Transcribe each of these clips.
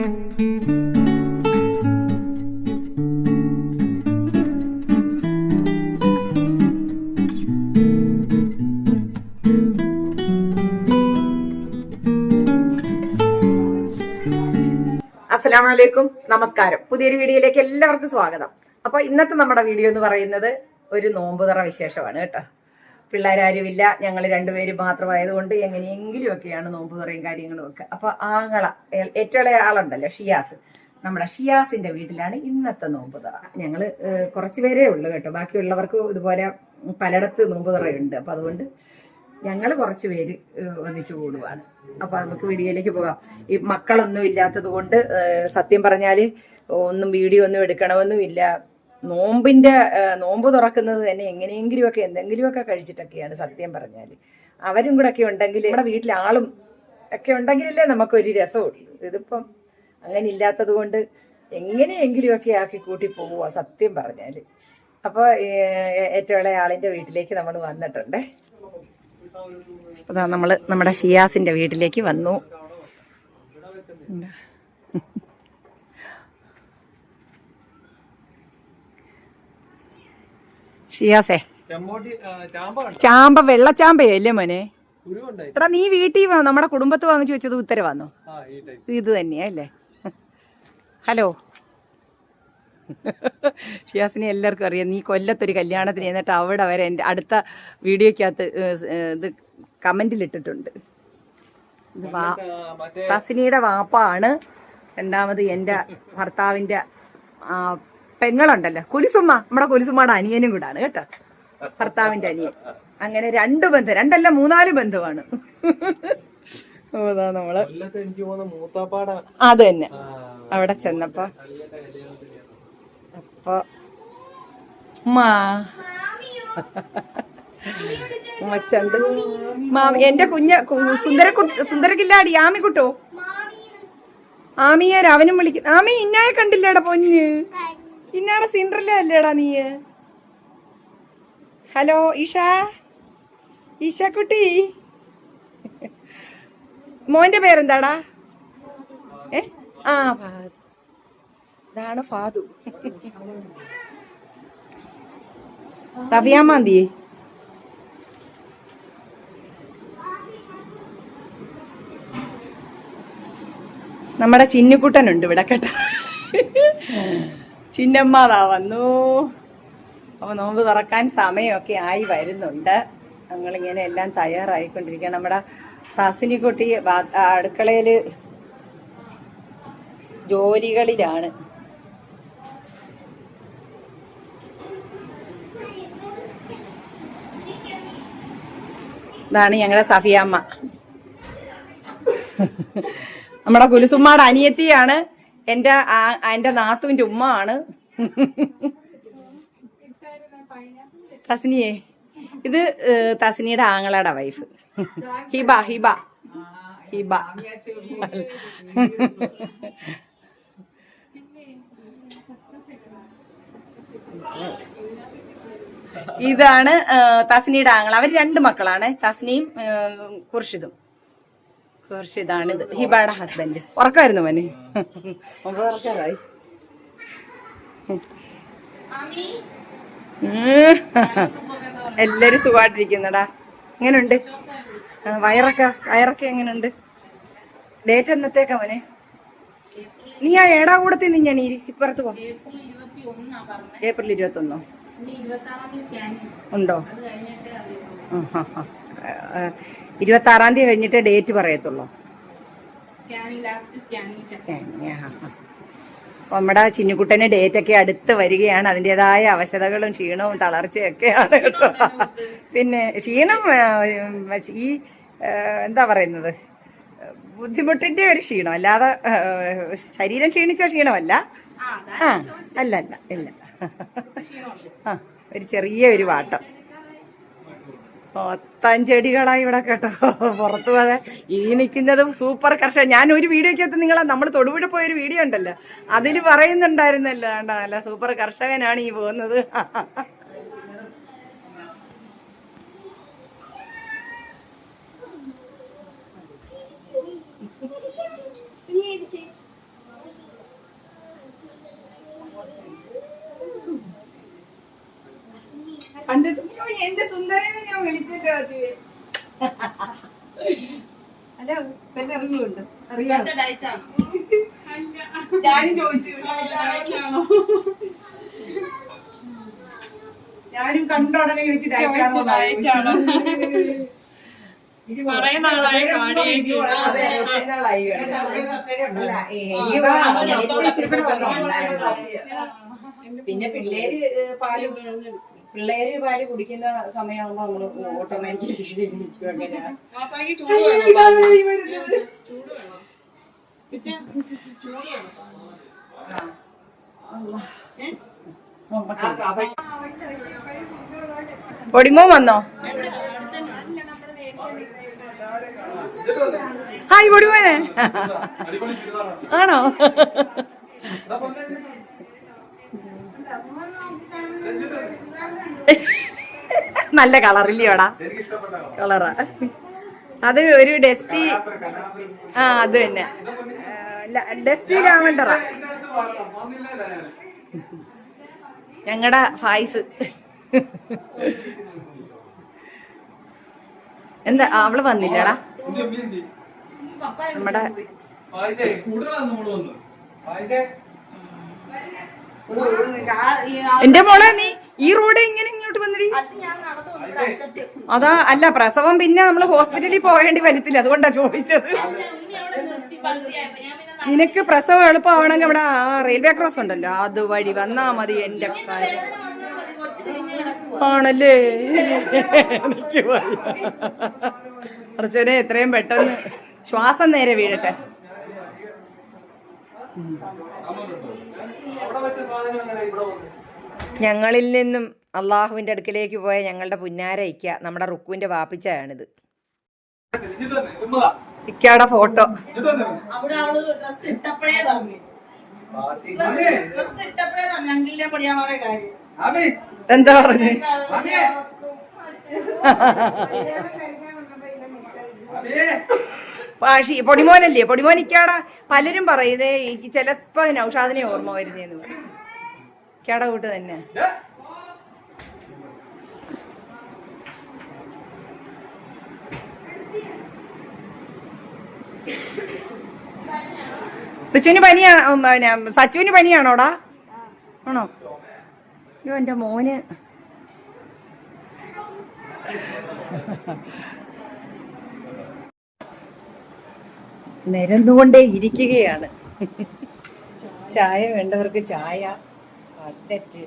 അസ്സലാമലൈക്കും, നമസ്കാരം. പുതിയൊരു വീഡിയോയിലേക്ക് എല്ലാവർക്കും സ്വാഗതം. അപ്പൊ ഇന്നത്തെ നമ്മുടെ വീഡിയോ എന്ന് പറയുന്നത് ഒരു നോമ്പുതുറ വിശേഷമാണ് കേട്ടോ. പിള്ളേരാരുമില്ല, ഞങ്ങൾ രണ്ടുപേരും മാത്രമായതുകൊണ്ട് എങ്ങനെയെങ്കിലും ഒക്കെയാണ് നോമ്പുതുറയും കാര്യങ്ങളും ഒക്കെ. അപ്പൊ ഏറ്റവും ഇളയ ആളുണ്ടല്ലോ ഷിയാസ്, നമ്മുടെ ഷിയാസിന്റെ വീട്ടിലാണ് ഇന്നത്തെ നോമ്പുതുറ. ഞങ്ങള് കുറച്ച് പേരേ ഉള്ളൂ കേട്ടോ, ബാക്കിയുള്ളവർക്ക് ഇതുപോലെ പലയിടത്ത് നോമ്പുതുറയുണ്ട്. അപ്പൊ അതുകൊണ്ട് ഞങ്ങൾ കുറച്ച് പേര് ഒന്നിച്ചു കൂടുവാണ്. അപ്പൊ നമുക്ക് വീഡിയോയിലേക്ക് പോകാം. ഈ മക്കളൊന്നും ഇല്ലാത്തത് കൊണ്ട് സത്യം പറഞ്ഞാല് ഒന്നും വീഡിയോ ഒന്നും എടുക്കണമെന്നുമില്ല. നോമ്പ് തുറക്കുന്നത് തന്നെ എങ്ങനെയെങ്കിലും ഒക്കെ എന്തെങ്കിലുമൊക്കെ കഴിച്ചിട്ടൊക്കെയാണ് സത്യം പറഞ്ഞാല്. അവരും കൂടെ ഒക്കെ ഉണ്ടെങ്കിൽ, നമ്മുടെ വീട്ടിൽ ആളും ഒക്കെ ഉണ്ടെങ്കിലല്ലേ നമുക്കൊരു രസമുള്ളൂ. ഇതിപ്പം അങ്ങനെ ഇല്ലാത്തത് കൊണ്ട് എങ്ങനെയെങ്കിലും ഒക്കെ ആക്കി കൂട്ടി പോവുക സത്യം പറഞ്ഞാല്. അപ്പോൾ ഏറ്റവും ഇളയ ആളിന്റെ വീട്ടിലേക്ക് നമ്മൾ വന്നിട്ടുണ്ട്. അതാ നമ്മൾ നമ്മുടെ ഷിയാസിന്റെ വീട്ടിലേക്ക് വന്നു. ഷിയാസേ, ചാമ്പ വെള്ളച്ചാമ്പയല്ലേ മോനെ? എടാ നീ വീട്ടിൽ നമ്മുടെ കുടുംബത്ത് വാങ്ങിച്ചു വെച്ചത് ഉത്തരവാന്നോ? ഇത് തന്നെയാ അല്ലേ? ഹലോ, ഷിയാസിനെ എല്ലാവർക്കും അറിയാം. നീ കൊല്ലത്തൊരു കല്യാണത്തിന് എന്നിട്ട് അവിടെ വരെ എൻ്റെ അടുത്ത വീഡിയോക്കകത്ത് ഇത് കമൻറ്റിലിട്ടിട്ടുണ്ട്. ഇത് തസ്നിയുടെ വാപ്പാണ്. രണ്ടാമത് എൻ്റെ ഭർത്താവിൻ്റെ പെങ്ങളുണ്ടല്ലോ കുലുസുമ്മ, നമ്മുടെ കുലുസുമ്മയുടെ അനിയനും കൂടാണ് കേട്ടോ, ഭർത്താവിൻ്റെ അനിയൻ. അങ്ങനെ രണ്ടല്ല 3-4 ബന്ധുവാണ്. നമ്മള് അത് തന്നെ അവിടെ ചെന്നപ്പോ അപ്പൊ ഉമ്മച്ചണ്ട് എന്റെ സുന്ദരക്കില്ലാടി ആമിക്കുട്ടോ. ആമിയെ രാവനും വിളിക്കും. ആമി ഇന്നായെ കണ്ടില്ലേടാ പൊന്ന്, ഇന്നാടെ സിൻഡ്രല്ല അല്ലേടാ നീ? ഹലോ ഈശ കുട്ടി, മോന്റെ പേരെന്താടാ? ഇതാണ് ഫാദു. സഫിയാമാന്തി നമ്മുടെ ചിന്നുക്കുട്ടനുണ്ട് ഇവിടെ കേട്ടോ. ചിന്നമ്മാതാ വന്നു. അപ്പൊ നോമ്പ് തുറക്കാൻ സമയമൊക്കെ ആയി വരുന്നുണ്ട്. ഞങ്ങളിങ്ങനെ എല്ലാം തയ്യാറായിക്കൊണ്ടിരിക്കുകയാണ്. നമ്മുടെ തസ്നിക്കുട്ടി അടുക്കളയില് ജോലികളിലാണ്. ഇതാണ് ഞങ്ങളുടെ സഫിയമ്മ, നമ്മുടെ കുലുസുമ്മയുടെ അനിയത്തിയാണ്. എൻ്റെ നാത്തുവിൻ്റെ ഉമ്മ ആണ് തസ്നിയെ. ഇത് തസ്നിയുടെ ആങ്ങളയുടെ വൈഫ് ഹിബ. ഇതാണ് തസ്നിയുടെ ആങ്ങള. അവർ 2 മക്കളാണ്, തസ്നിയും ഖുർഷിദാണ്. ഇത് ഹിബയുടെ ഹസ്ബൻഡ്. ഉറക്കമായിരുന്നു മോനെ, ഉറക്കാറായി. എല്ലാരും സുഖമായിട്ടിരിക്കുന്നടാ. എങ്ങനെയുണ്ട് വയറൊക്കെ എങ്ങനെയുണ്ട്? ഡേറ്റ് എന്നത്തേക്കാ മോനെ? നീ ആ ഏടാകൂടത്തിൽ നിന്നാണ് ഇപ്പുറത്ത് പോ. ഏപ്രിൽ 21 ഉണ്ടോ? 26-ാം തീയതി കഴിഞ്ഞിട്ട് ഡേറ്റ് പറയത്തുള്ളൂ. നമ്മുടെ ചിന്നുകുട്ടന് ഡേറ്റൊക്കെ അടുത്ത് വരികയാണ്. അതിൻ്റെതായ അവശതകളും ക്ഷീണവും തളർച്ചയൊക്കെയാണ് കേട്ടോ. പിന്നെ ക്ഷീണം ഈ എന്താ പറയുന്നത്, ബുദ്ധിമുട്ടിന്റെ ഒരു ക്ഷീണം, അല്ലാതെ ശരീരം ക്ഷീണിച്ച ക്ഷീണമല്ല. അല്ല ഇല്ല, ഒരു ചെറിയ ഒരു വാട്ടം. മൊത്തം ചെടികളായി ഇവിടെ കേട്ടോ. പുറത്തു പോകാതെ ഈ നിൽക്കുന്നത് സൂപ്പർ കർഷകൻ. ഞാൻ ഒരു വീഡിയോക്കകത്ത് നമ്മൾ തൊടുപുഴ പോയൊരു വീഡിയോ ഉണ്ടല്ലോ, അതിൽ പറയുന്നുണ്ടായിരുന്നല്ലോ, വേണ്ട നല്ല സൂപ്പർ കർഷകനാണ് ഈ പോകുന്നത്. കണ്ടിട്ട് എന്റെ സുന്ദരനെ ഞാൻ വിളിച്ചല്ലോ ആദ്യമേ. അല്ല ഇറങ്ങുന്നുണ്ട് അറിയാം. ഞാനും ചോദിച്ചു ഞാനും കണ്ട ഉടനെ ചോദിച്ചു ഡയറ്റാണോ. പിന്നെ പിള്ളേര് പാല് കുടിക്കുന്ന സമയമാകുമ്പോ നമ്മള് ഓട്ടോമാറ്റിക്കലി ക്ഷീണിക്കും. അങ്ങനെയാ. പൊടിമോൻ വന്നോ? ഹായ് പൊടിമോനെ. ആണോ? നല്ല കളറില്ലയോടാ? കളറാ അത്. ഒരു ഡസ്റ്റി. ആ അത് തന്നെ, ഡസ്റ്റി ലാവണ്ടറാ ഞങ്ങളുടെ ഫായ്സ്. എന്താ അവള് വന്നില്ലടാ നമ്മുടെ. എന്റെ മോളെ നീ ഈ റോഡ് ഇങ്ങനെ ഇങ്ങോട്ട് വന്നിടി. അതാ അല്ല പ്രസവം പിന്നെ നമ്മള് ഹോസ്പിറ്റലിൽ പോകേണ്ടി വരത്തില്ല, അതുകൊണ്ടാ ചോദിച്ചത്. നിനക്ക് പ്രസവം എളുപ്പമാണെങ്കിൽ അവിടെ റെയിൽവേ ക്രോസ് ഉണ്ടല്ലോ, അതുവഴി വന്നാ മതി. എന്റെ ആണല്ലേ? കുറച്ചൊരു എത്രയും പെട്ടെന്ന് ശ്വാസം നേരെ വീഴട്ടെ. ഞങ്ങളിൽ നിന്നും അള്ളാഹുവിന്റെ അടുക്കിലേക്ക് പോയ ഞങ്ങളുടെ പുന്നാര ഇക്ക, നമ്മുടെ റുക്കുവിന്റെ വാപ്പിച്ചായാണിത്. ഇക്കയുടെ ഫോട്ടോ. എന്താ പറഞ്ഞു? പൊടിമോനല്ലേ? പൊടിമോനിക്കാടാ. പലരും പറയുന്നേ ചിലപ്പോ നൗഷാദിനെ ഓർമ്മ വരുന്നേന്ന് പറയും. ഇക്കാടെ കൂട്ട് തന്നെ. റിച്ചുവിന് പനിയാണോ? സച്ചുവിന് പനിയാണോടാ? ആണോ? അയ്യോ എൻ്റെ മോന്. നിരന്നുകൊണ്ടേ ഇരിക്കുകയാണ്. ചായ വേണ്ടവർക്ക് ചായ, കട്ലറ്റ്,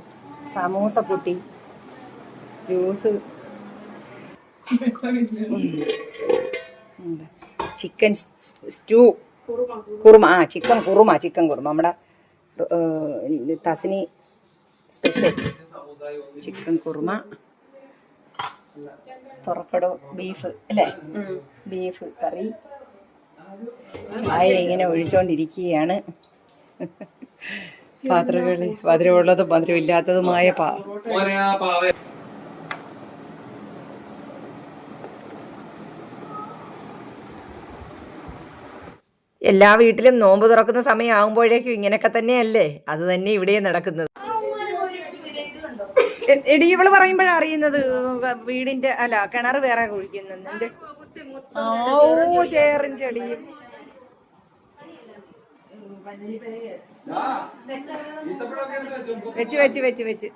സമൂസ പൊട്ടി, juice, chicken stew, kurma. Chicken kurma നമ്മുടെ തസ്നി സ്പെഷ്യൽ ചിക്കൻ കുറുമ. തുറക്കടോ ബീഫ് അല്ലേ? Beef curry. ചായ ഇങ്ങനെ ഒഴിച്ചോണ്ടിരിക്കുകയാണ്. പാത്രങ്ങളിൽ മധുരമുള്ളതും മധുരമില്ലാത്തതുമായ എല്ലാ വീട്ടിലും നോമ്പ് തുറക്കുന്ന സമയം ആകുമ്പോഴേക്കും ഇങ്ങനെയൊക്കെ തന്നെയല്ലേ? അത് തന്നെ ഇവിടെയും നടക്കുന്നത്. എടി ഇവള് പറയുമ്പോഴാണ് അറിയുന്നത് വീടിന്റെ അല്ല കിണർ വേറെ കുഴിക്കുന്നുണ്ട്. ഓ ചേറും ചെളിയും. വെച്ച്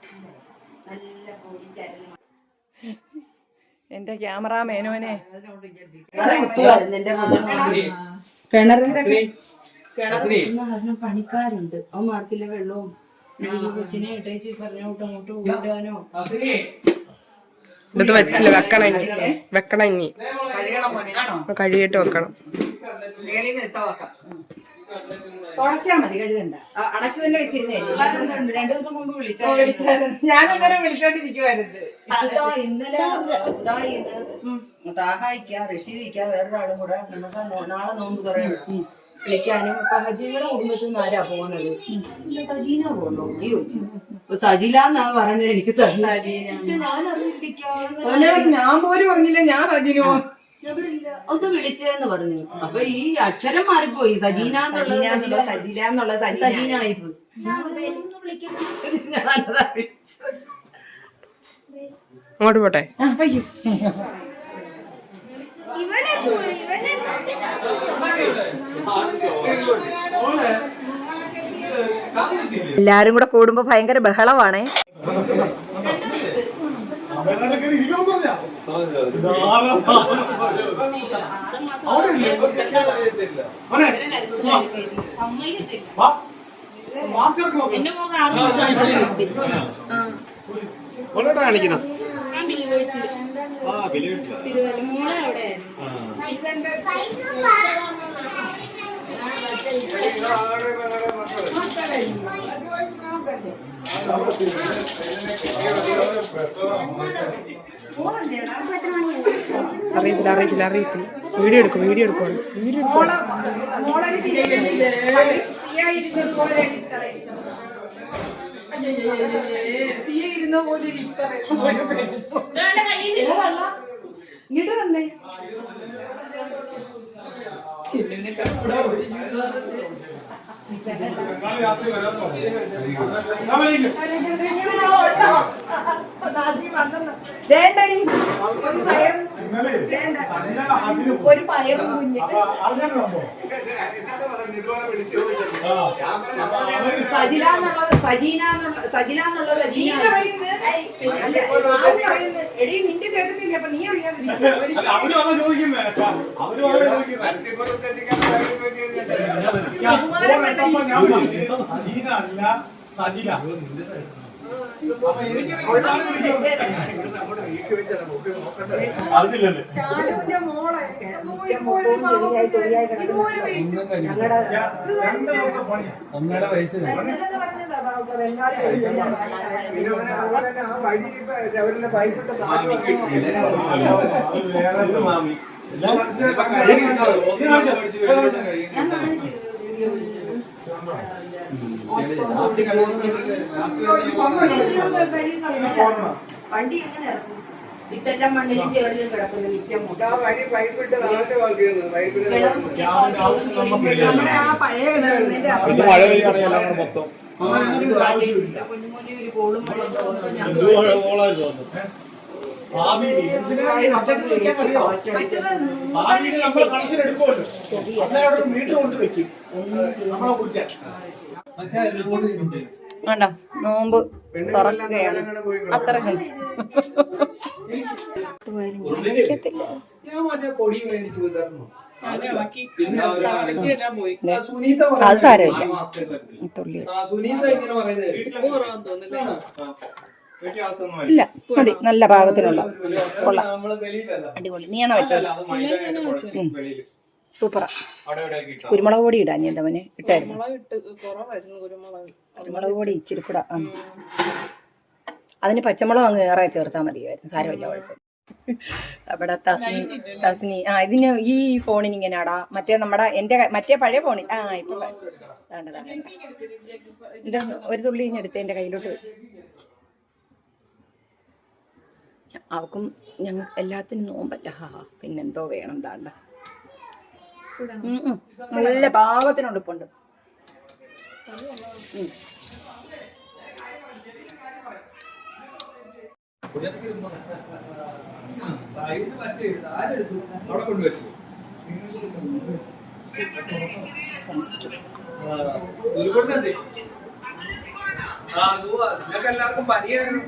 എന്റെ ക്യാമറാമേനോനെ പണിക്കാരുണ്ട്. അവന്മാർക്കില്ല വെള്ളവും കൊച്ചിനെ ഇട്ടേച്ച് പറഞ്ഞോട്ട് അങ്ങോട്ട് ഓടാനോ. ഇത് വെച്ചില്ല, വെക്കണം ഇനി കഴുകിയിട്ട് വെക്കണം. തുടച്ചാ മതി, കഴുകണ്ട. അടച്ചു തന്നെ വെച്ചിരുന്നേ. 2 ദിവസം മുമ്പ് വിളിച്ചായിരുന്നു. ഞാൻ അന്നേരം വിളിച്ചോണ്ടിരിക്കുവായിരുന്നു. ഇന്ന് താഹായിക്ക റഷീദിക്ക വേറൊരാളും കൂടെ നമുക്ക് നാളെ നോമ്പ് തുറയാണ് വിളിക്കാനും. ഇപ്പൊ ഹജീനയുടെ കുടുംബത്തിൽ നിന്ന് ആരാ പോകുന്നത്? സജീന പോകുന്നു ചോദിച്ചു. സജിലാന്നാ പറഞ്ഞത്. എനിക്ക് ഞാൻ പോലും പറഞ്ഞില്ല ഞാൻ സജീനോ ഒന്ന് വിളിച്ചെന്ന് പറഞ്ഞു. അപ്പൊ ഈ അക്ഷരം മാറിപ്പോയി. സജീന എന്നുള്ളത് സജീനായിപ്പോയി. അങ്ങോട്ട് പോട്ടെ. എല്ലാരും കൂടെ കൂടുമ്പോ ഭയങ്കര ബഹളമാണേ. കാണിക്കുന്ന അറിയത്തില്ല. വീഡിയോ എടുക്കും. ഇങ്ങോട്ട് വന്നേ. ചിന്നുവിനെ ഒരു പയറും കുഞ്ഞ് സജിലാന്നുള്ളത് എടീ നിന്റെ ചേട്ടത്തില്ല. അപ്പൊ നീ ശാലുവിന്റെ മോളെ ഒന്നര വയസ്സിൽ വണ്ടി എങ്ങനെ ഇറക്കും? ഇത്തരം മണ്ണിലും ചേറിലും കിടക്കുന്നു മിറ്റം. നമ്മുടെ ആ പഴയ മൊത്തം കുഞ്ഞുമൊഴി ഒരു കോളും വേണ്ട. നോമ്പ് തുറക്കുകയാണ്. അത്ര അത് സാരമില്ല. തുള്ളി ഇല്ല മതി. നല്ല പാകത്തിനുള്ള കൊള്ളാം. അടിപൊളി. നീയാണോ വെച്ചത്? സൂപ്പറാ. കുരുമുളക് പൊടി ഇടാൻ ഞാൻ തവനെ ഇട്ടായിരുന്നു. കുരുമുളക് പൊടി ഇച്ചിരി കൂടെ. അതിന് പച്ചമുളക് അങ്ങ് ഏറെ ചേർത്താൽ മതിയായിരുന്നു. സാരമില്ല, കുഴപ്പം. അവിടെ തസ്നി ഇതിന് ഈ ഫോണിന് ഇങ്ങനെയാടാ. മറ്റേ നമ്മുടെ എന്റെ മറ്റേ പഴയ ഫോണിൽ ഇപ്പൊ എന്റെ ഒരു തുള്ളി ഇഞ്ഞെടുത്ത് എന്റെ കയ്യിലോട്ട് വെച്ച്. അവക്കും ഞങ്ങൾ എല്ലാത്തിനും നോമ്പല്ല. പിന്നെന്തോ വേണം. താണ്ട നല്ല പാകത്തിനുണ്ട്. ഇപ്പുണ്ട്. എല്ലാവർക്കും പനിയായിരുന്നു.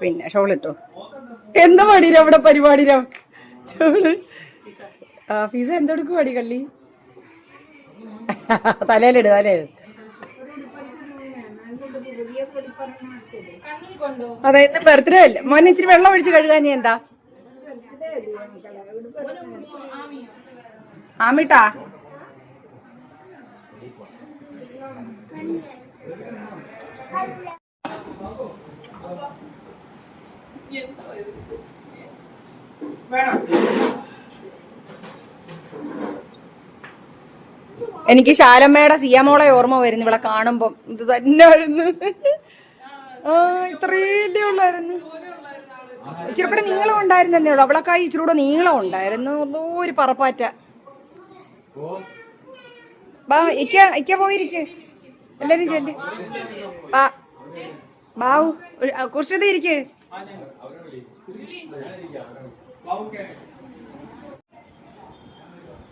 പിന്നെ ഷോളിട്ടോ. എന്താ പാടിയില്ല അവിടെ പരിപാടി? ഷോള് ഫീസ എന്തെടുക്കും പാടി കള്ളി? തലയിലിട്. അതെ, ഇന്ന് ബർത്ത്ഡേ അല്ലേ മോനെ? ഇച്ചിരി വെള്ളം ഒഴിച്ച് കഴുകാൻ. നീ എന്താ ആമിട്ടാ? എനിക്ക് ശാലമ്മയുടെ സിയാമോളെ ഓർമ്മ വരുന്നു ഇവിടെ കാണുമ്പം. ഇത് തന്നെ ആയിരുന്നു. ഇത്രയല്ലേ ഉള്ളായിരുന്നു. ഇച്ചിരി കൂടെ നീളം ഉണ്ടായിരുന്നേ ഉള്ളു. അവളൊക്കെ ഇച്ചിരി കൂടെ നീളം ഉണ്ടായിരുന്നു. എന്തോ ഒരു പറപ്പാറ്റ. ബാ ഇക്ക പോയിരിക്ക്. എല്ലാരും ചെല്ല്. ബാ ബാവു കുർഷിത് ഇരിക്ക്.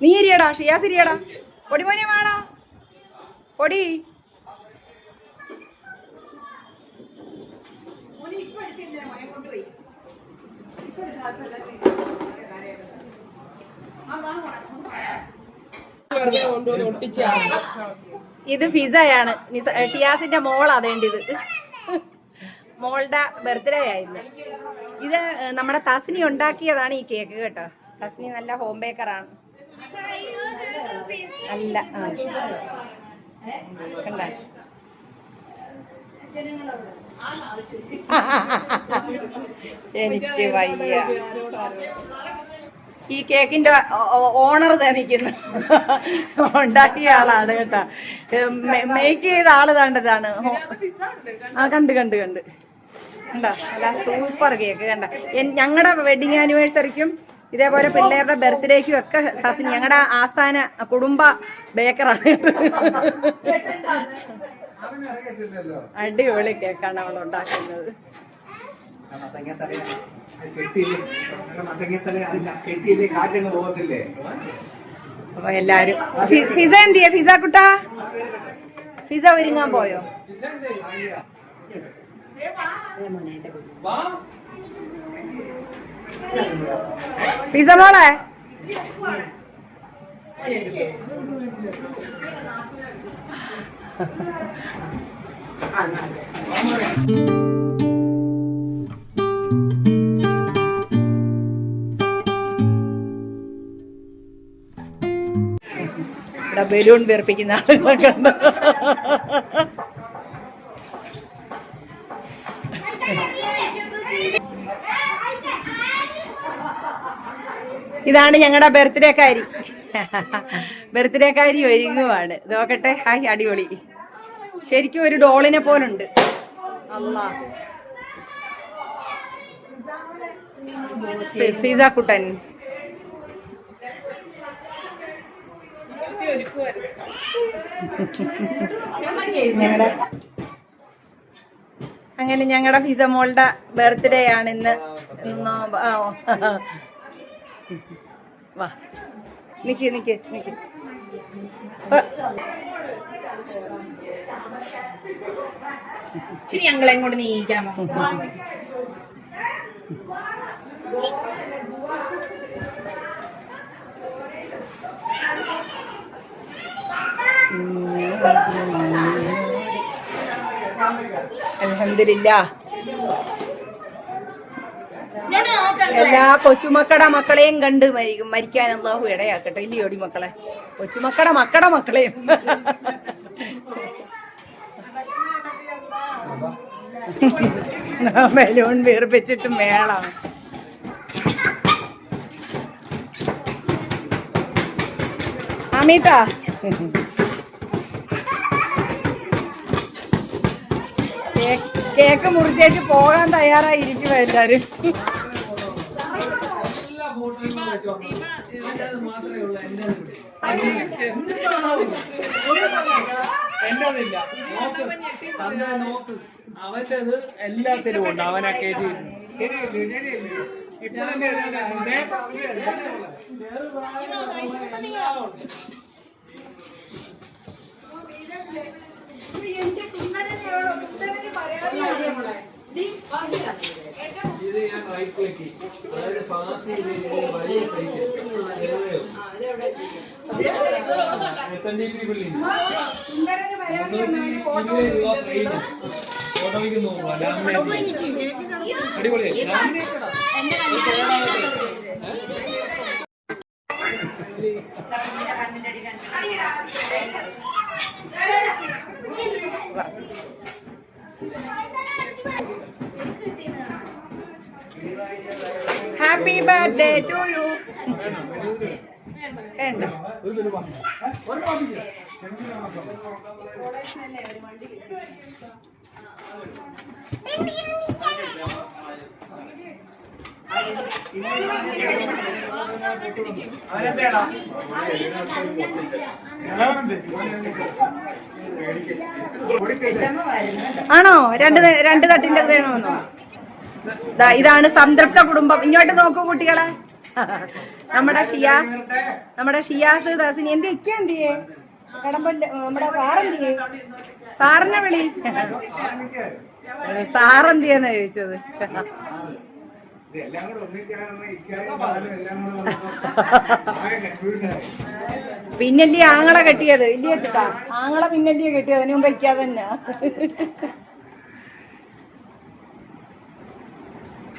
നീ ഇരിയടാ, ഷിയാസ് ഇരിയടാ. പൊടിമോനെ വേണോ? പൊടി ഇത് ഫിസയാണ്. ഷിയാസിന്റെ മോളാ അതേണ്ടത്. മോളുടെ ബർത്ത്ഡേ ആയിരുന്നു. ഇത് നമ്മുടെ തസ്നി ഉണ്ടാക്കിയതാണ് ഈ കേക്ക് കേട്ടോ. തസ്നി നല്ല ഹോം ബേക്കറാണ്. അല്ല കണ്ട എനിക്ക് വയ്യ. ഈ കേക്കിന്റെ ഓണർ നിൽക്കുന്നു. ഉണ്ടാക്കിയ ആളാണ് കേട്ടാ. മേക്ക് ചെയ്ത ആള് കണ്ടതാണ്. ആ കണ്ട് കണ്ട അല്ല സൂപ്പർ കേക്ക് കണ്ട. ഞങ്ങളുടെ വെഡിങ് ആനിവേഴ്സറിക്കും ഇതേപോലെ പിള്ളേരുടെ ബർത്ത്ഡേക്കും ഒക്കെ തസ്നി ഞങ്ങളുടെ ആസ്ഥാന കുടുംബ ബേക്കറാണ്. അടിപൊളി കേക്കാണ് അവൾ ഉണ്ടാക്കുന്നത്. അപ്പൊ എല്ലാരും ഫിസ എന്ത് ചെയ്യാ? ഫിസ കുട്ടാ, ഫിസ ഒരുങ്ങാൻ പോയോ? ഫിസ മോളെ ഇവിടെ ബലൂൺ വീർപ്പിക്കുന്ന ആളുകളൊക്കെ ഉണ്ട്. ഇതാണ് ഞങ്ങളുടെ ബർത്ത്ഡേക്കാരി. ബർത്ത്ഡേക്കാരി ഒരുങ്ങുവാണ്. നോക്കട്ടെ. ഹായ്, അടിപൊളി. ശരിക്കും ഒരു ഡോളിനെ പോലുണ്ട്. അല്ലാ ഫിസ കുട്ടൻ. അങ്ങനെ ഞങ്ങളുടെ ഫിസ മോളുടെ ബർത്ത്ഡേ ആണ് ഇന്ന്. വാ നിക്ക് ഇച്ചിരി ഞങ്ങളെ കൊണ്ട് നീക്കാമോ? അൽഹംദുലില്ലാ. എല്ലാ കൊച്ചുമക്കടെ മക്കളെയും കണ്ട് മരിക്കാൻ അല്ലാഹു ഇടയാക്കട്ടെ. ഇല്ലയോടി മക്കളെ? കൊച്ചുമക്കടെ മക്കളെയും. ബലൂൺ വീർപ്പിച്ചിട്ട് മേളാണ്. അമീട്ടാ കേക്ക് മുറിച്ചേച്ച് പോകാൻ തയ്യാറായിരിക്കും എല്ലാരും. അവന്റേത് എല്ലാത്തിലും ഉണ്ട്. അവനാ കേജി ഇത് ഞാൻ റൈറ്റ് വെക്കി. അതായത് പാസ് വലിയ സൈസ് SNDP ബിൽഡിംഗ് ഫോട്ടോയ്ക്ക് നോക്കുക. അടിപൊളിയായി. Happy birthday to you. ആണോ? രണ്ട് തട്ടിൻ്റെ വേണമെന്നോ? ഇതാണ് സംതൃപ്ത കുടുംബം. ഇങ്ങോട്ട് നോക്കൂ കുട്ടികളെ. നമ്മുടെ ഷിയാസ് ദാസിനി എന്തിയേ കടമ്പല്ല. നമ്മുടെ സാറെന്തിയേ? സാറിനെ വിളി. സാറെന്തിയെന്നാ ചോദിച്ചത്. പിന്നല്ലേ ആങ്ങളെ കെട്ടിയത്? ഇല്ലേ വെച്ചിട്ടാ ആങ്ങളെ പിന്നല്ലേ കെട്ടിയത്? അതിനും വയ്ക്കാതെ തന്നെ.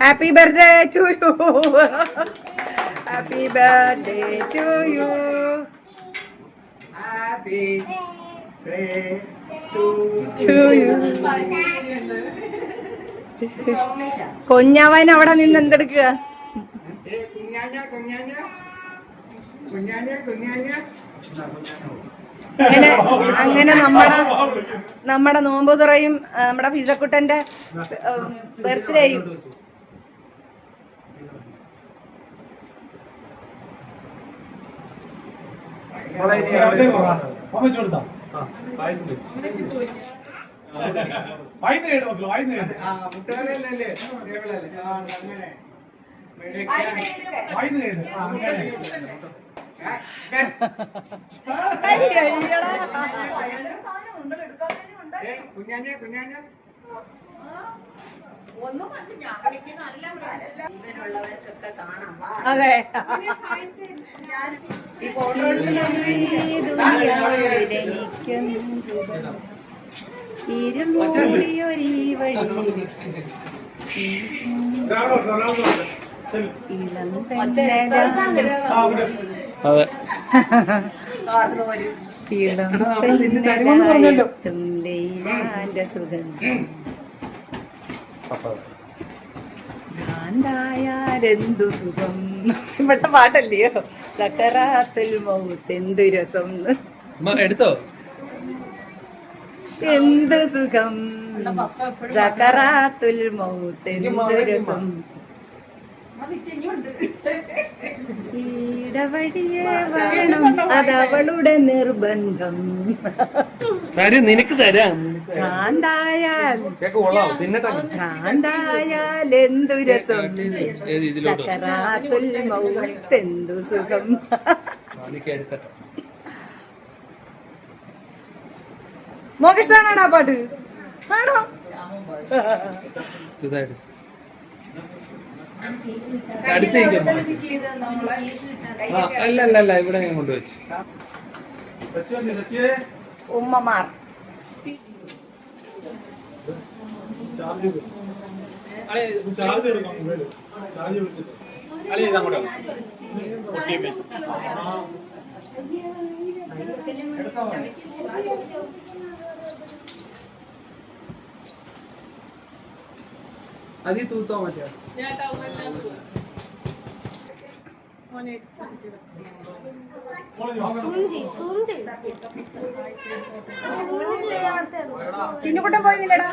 Happy birthday to you. Happy birthday to you. Happy birthday to you. കുഞ്ഞാവൻ അവിടെ നിന്ന് എന്തെടുക്കുക? അങ്ങനെ നമ്മുടെ നോമ്പ് തുറയും നമ്മുടെ ഫിസക്കുട്ടന്റെ ബർത്ത്ഡേയും അതെ. ഭ്രാന്തായാലെന്തു സുഖം. ഇവിടുത്തെ പാട്ടല്ലയോ? സക്കറാത്തുൽ മൗത്ത് എന്തു രസം. എടുത്തോ? എന്ത് സുഖം സക്കറാത്തുൽ മൗത്ത് എന്തു രസം. ഈടവഴിയെ വേണം അതവളുടെ നിർബന്ധം. നിനക്ക് തരാം. ഭ്രാന്തായാൽ എന്തു രസം. സക്കറാത്തുൽ മൗത്ത് എന്തു സുഖം. മോകേഷാണോടാ പാട്ട്? ആണോ? അല്ല ഇവിടെ ഞാൻ കൊണ്ടുവച്ചു. ഉമ്മമാർ അതി തൂത്തോ മറ്റേ ചിന്നുകുട്ടൻ പോയില്ലടാ.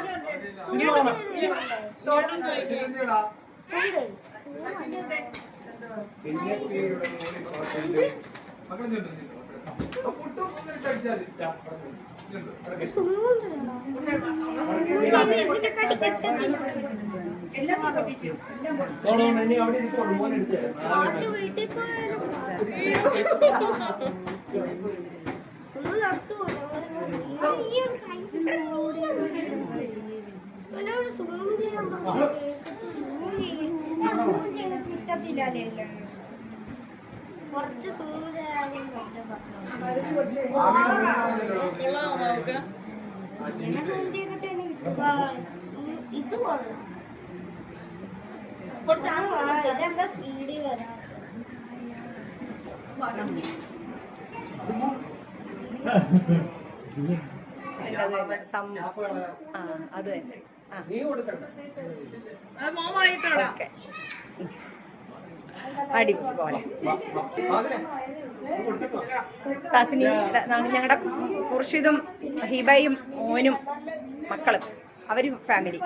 കുറച്ച് ഇത് ഇതെന്താ സ്പീഡിൽ വരാം. അത് തന്നെ. അടിപൊളി പോലെ തസ്നി ഞങ്ങളുടെ കുർഷിദും ഹിബയും മോനും മക്കളും അവര് ഫാമിലി.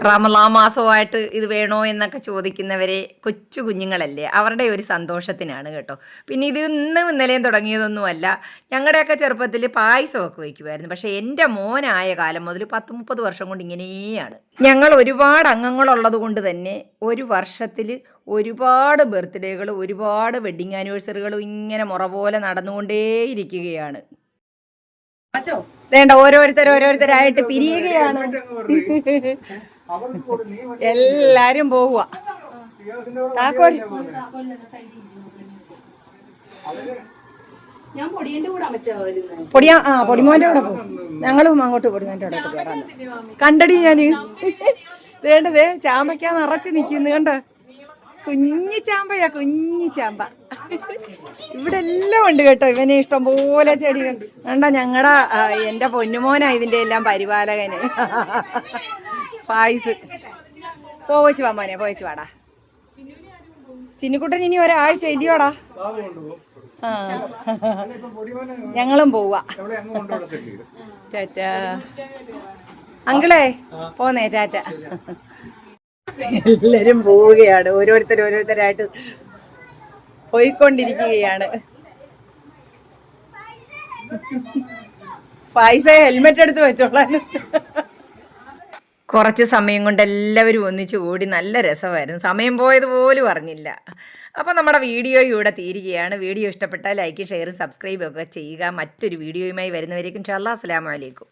റമളാൻ മാസമായിട്ട് ഇത് വേണോ എന്നൊക്കെ ചോദിക്കുന്നവരെ കൊച്ചു കുഞ്ഞുങ്ങളല്ലേ, അവരുടെ ഒരു സന്തോഷത്തിനാണ് കേട്ടോ. പിന്നെ ഇത് ഇന്നും ഇന്നലെയും തുടങ്ങിയതൊന്നുമല്ല. ഞങ്ങളുടെയൊക്കെ ചെറുപ്പത്തിൽ പായസമൊക്കെ വയ്ക്കുമായിരുന്നു. പക്ഷേ എൻ്റെ മോനായ കാലം മുതൽ 10-30 വർഷം കൊണ്ട് ഇങ്ങനെയാണ്. ഞങ്ങൾ ഒരുപാട് അംഗങ്ങളുള്ളത് കൊണ്ട് തന്നെ ഒരു വർഷത്തിൽ ഒരുപാട് ബർത്ത്ഡേകളും ഒരുപാട് വെഡ്ഡിങ് ആനിവേഴ്സറികളും ഇങ്ങനെ മുറ പോലെ നടന്നുകൊണ്ടേയിരിക്കുകയാണ്. വേണ്ട, ഓരോരുത്തരായിട്ട് പിരിയുകയാണ്. എല്ലാരും പോവുക. താക്കോൽ പൊടിമോന്റെ കൂടെ പോകും. ഞങ്ങളും അങ്ങോട്ട് പൊടിമോന്റെ കൂടെ കയറാൻ കണ്ടടി ഞാന്. വേണ്ടതേ ചാമ്പയ്ക്കാ നിറച്ച് നിക്കുന്നു കണ്ട. കുഞ്ഞി ചാമ്പയാ, കുഞ്ഞി ചാമ്പ. ഇവിടെ എല്ലാം ഉണ്ട് കേട്ടോ. ഇവന് ഇഷ്ടംപോലെ ചെടികൾ കണ്ട. ഞങ്ങളുടെ എൻ്റെ പൊന്നുമോനാ ഇതിൻ്റെ എല്ലാം പരിപാലകന്. പായസ് പോയിച്ചു വാ മോനെ, പോയിച്ചു വാടാ. ചിന്നിക്കുട്ടൻ ഇനി ഒരാഴ്ച ഇല്ലയോടാ. ആ ഞങ്ങളും പോവാ. ടാറ്റ അങ്കിളേ, പോന്നേ, ടാറ്റ. എല്ലാരും പോവുകയാണ്. ഓരോരുത്തരായിട്ട് പോയിക്കൊണ്ടിരിക്കുകയാണ്. പൈസ ഹെൽമെറ്റ് എടുത്ത് വെച്ചോളാൻ. കുറച്ച് സമയം കൊണ്ട് എല്ലാവരും ഒന്നിച്ച് കൂടി നല്ല രസമായിരുന്നു. സമയം പോയത് പോലും അറിഞ്ഞില്ല. അപ്പോൾ നമ്മുടെ വീഡിയോ ഇവിടെ തീരുകയാണ്. വീഡിയോ ഇഷ്ടപ്പെട്ടാൽ ലൈക്കും ഷെയറും സബ്സ്ക്രൈബും ഒക്കെ ചെയ്യുക. മറ്റൊരു വീഡിയോയുമായി വരുന്നവരേക്കും ഇൻഷാ അല്ലാഹ്. അസ്സലാമു അലൈക്കും.